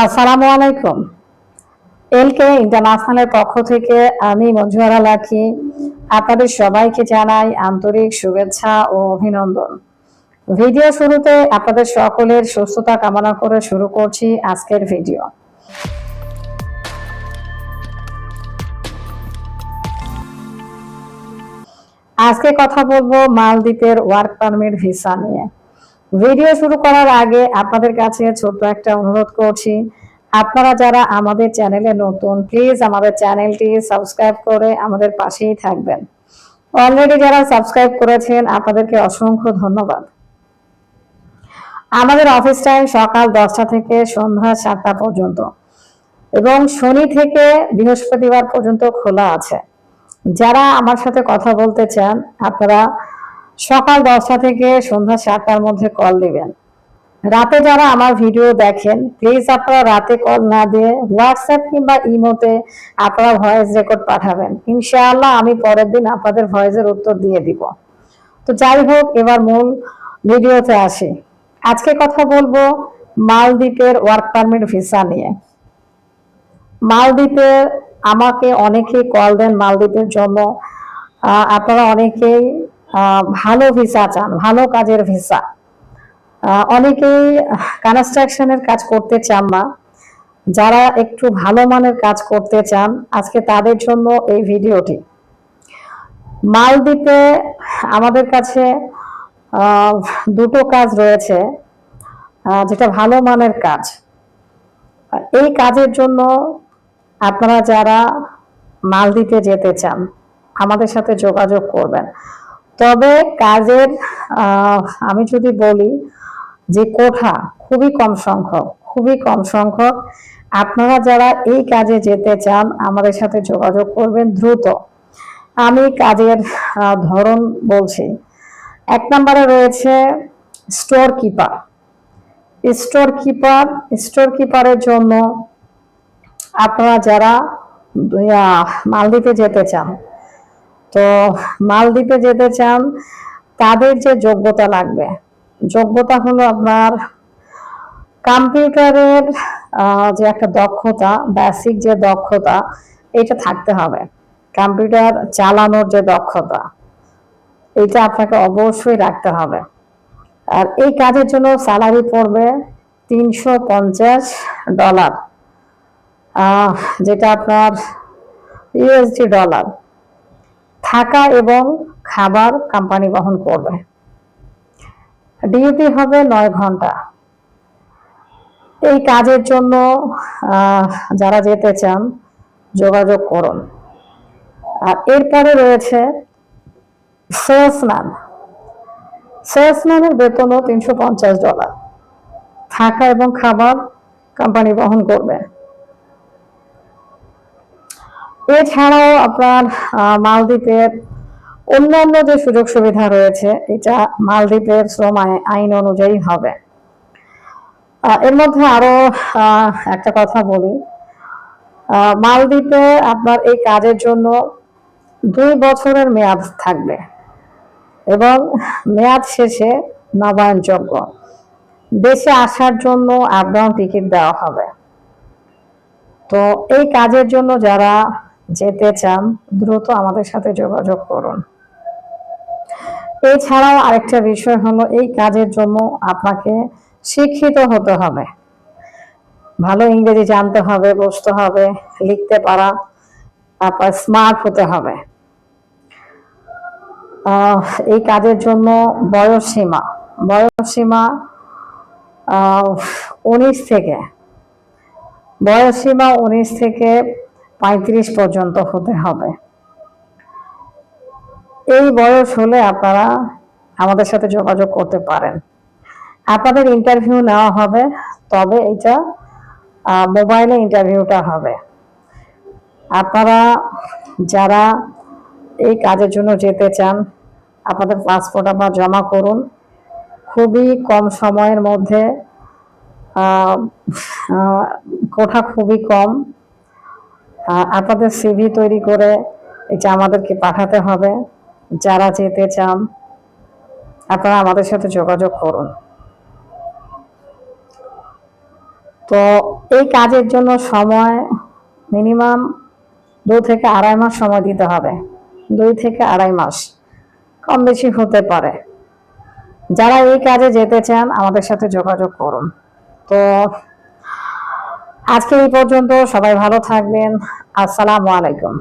আসসালামু আলাইকুম। এলকে ইন্টারন্যাশনালের পক্ষ থেকে আমি মঞ্জুয়ারা লাখি আপনাদের সবাইকে জানাই আন্তরিক শুভেচ্ছা ও অভিনন্দন। ভিডিও শুরুতে আপনাদের সকলের সুস্থতা কামনা করে শুরু করছি আজকের ভিডিও। আজকে কথা বলবো মালদ্বীপের ওয়ার্ক পারমিট ভিসা নিয়ে। ভিডিও শুরু করার আগে আপনাদের কাছে ছোট্ট একটা অনুরোধ করছি, আপনারা যারা আমাদের চ্যানেলে নতুন, প্লিজ আমাদের চ্যানেলটি সাবস্ক্রাইব করে আমাদের পাশেই থাকবেন। অলরেডি যারা সাবস্ক্রাইব করেছেন আপনাদেরকে অসংখ্য ধন্যবাদ। আমাদের অফিস টাইম সকাল 10টা থেকে সন্ধ্যা 7টা পর্যন্ত এবং শনি থেকে বৃহস্পতিবার পর্যন্ত খোলা আছে। যারা আমার সাথে কথা বলতে চান আপনারা সকাল 10টা থেকে সন্ধ্যা 7টার মধ্যে কল দিবেন। রাতে যারা আমার ভিডিও দেখেন প্লিজ আপনারা রাতে কল না দিয়ে হোয়াটসঅ্যাপ কিংবা ইমোতে আপনারা ভয়েস রেকর্ড পাঠাবেন। ইনশাআল্লাহ আমি পরের দিন আপনাদের ভয়েসের উত্তর দিয়ে দিব। তো যাই হোক, এবার মূল ভিডিওতে আসি। আজকে কথা বলবো মালদ্বীপের ওয়ার্ক পারমিট ভিসা নিয়ে। মালদ্বীপে আমাকে অনেকেই কল দেন মালদ্বীপের জন্য। আপনারা অনেকেই ভালো ভিসা চান, ভালো কাজের ভিসা। অনেকেই কনস্ট্রাকশনের কাজ করতে চান না, যারা একটু ভালো মানের কাজ করতে চান আজকে তাদের জন্য এই ভিডিওটি। মালদ্বীপে আমাদের কাছে দুটো কাজ রয়েছে যেটা ভালো মানের কাজ। এই কাজের জন্য আপনারা যারা মালদ্বীপে যেতে চান আমাদের সাথে যোগাযোগ করবেন। তবে কাজের আমি যদি বলি যে কোঠা খুবই কম সংখ্যক। আপনারা যারা এই কাজে যেতে চান আমাদের সাথে যোগাযোগ করবেন দ্রুত। আমি কাজের ধরন বলছি। 1 নম্বরে রয়েছে স্টোর কিপারের জন্য আপনারা যারা মালদ্বীপে যেতে চান, তো মালদ্বীপে যেতে চান তাদের যে যোগ্যতা লাগবে, যোগ্যতা হলো আপনার কম্পিউটারের যে একটা দক্ষতা, বেসিক যে দক্ষতা এটা থাকতে হবে। কম্পিউটার চালানোর যে দক্ষতা এটা আপনাকে অবশ্যই রাখতে হবে। আর এই কাজের জন্য স্যালারি পড়বে $350, যেটা আপনার ইউএসডি ডলার। থাকা এবং খাবার কোম্পানি বহন করবে। ডিউটি হবে 9 ঘন্টা। এই কাজের জন্য যারা যেতে চান যোগাযোগ করুন। আর এরপরে রয়েছে সেলসম্যানের বেতনও $350। থাকা এবং খাবার কোম্পানি বহন করবে। এছাড়াও আপনার মালদ্বীপের অন্যান্য যে সুযোগ সুবিধা রয়েছে এটা মালদ্বীপের শ্রম আইন অনুযায়ী হবে। এর মধ্যে আরো একটা কথা বলি, মালদ্বীপে আপনার এই কাজের জন্য 2 বছরের মেয়াদ থাকবে এবং মেয়াদ শেষে নবায়নযোগ্য। দেশে আসার জন্য আপ-ডাউন টিকিট দেওয়া হবে। তো এই কাজের জন্য যারা যেতে চান দ্রুত আমাদের সাথে যোগাযোগ করুন। এছাড়াও আরেকটা বিষয় হলো এই কাজের জন্য আপনাকে শিক্ষিত হতে হবে, ভালো ইংরেজি জানতে হবে, বুঝতে হবে, লিখতে পারা, তারপর স্মার্ট হতে হবে। এই কাজের জন্য বয়স সীমা 19 থেকে 35 পর্যন্ত হতে হবে। এই বয়স হলে আপনারা আমাদের সাথে যোগাযোগ করতে পারেন। আপনাদের ইন্টারভিউ নেওয়া হবে, তবে এটা মোবাইলে ইন্টারভিউটা হবে। আপনারা যারা এই কাজের জন্য যেতে চান আপনাদের পাসপোর্ট আপনারা জমা করুন। খুবই কম সময়ের মধ্যে, কোঠা খুবই কম। আপনাদের সিভি তৈরি করে এটা আমাদেরকে পাঠাতে হবে। যারা যেতে চান আপনারা আমাদের সাথে যোগাযোগ করুন। তো এই কাজের জন্য সময় মিনিমাম 2 থেকে 2.5 মাস সময় দিতে হবে। 2 থেকে 2.5 মাস, কম বেশি হতে পারে। যারা এই কাজে যেতে চান আমাদের সাথে যোগাযোগ করুন। তো আজকে এই পর্যন্ত, সবাই ভালো থাকবেন। আসসালামু আলাইকুম।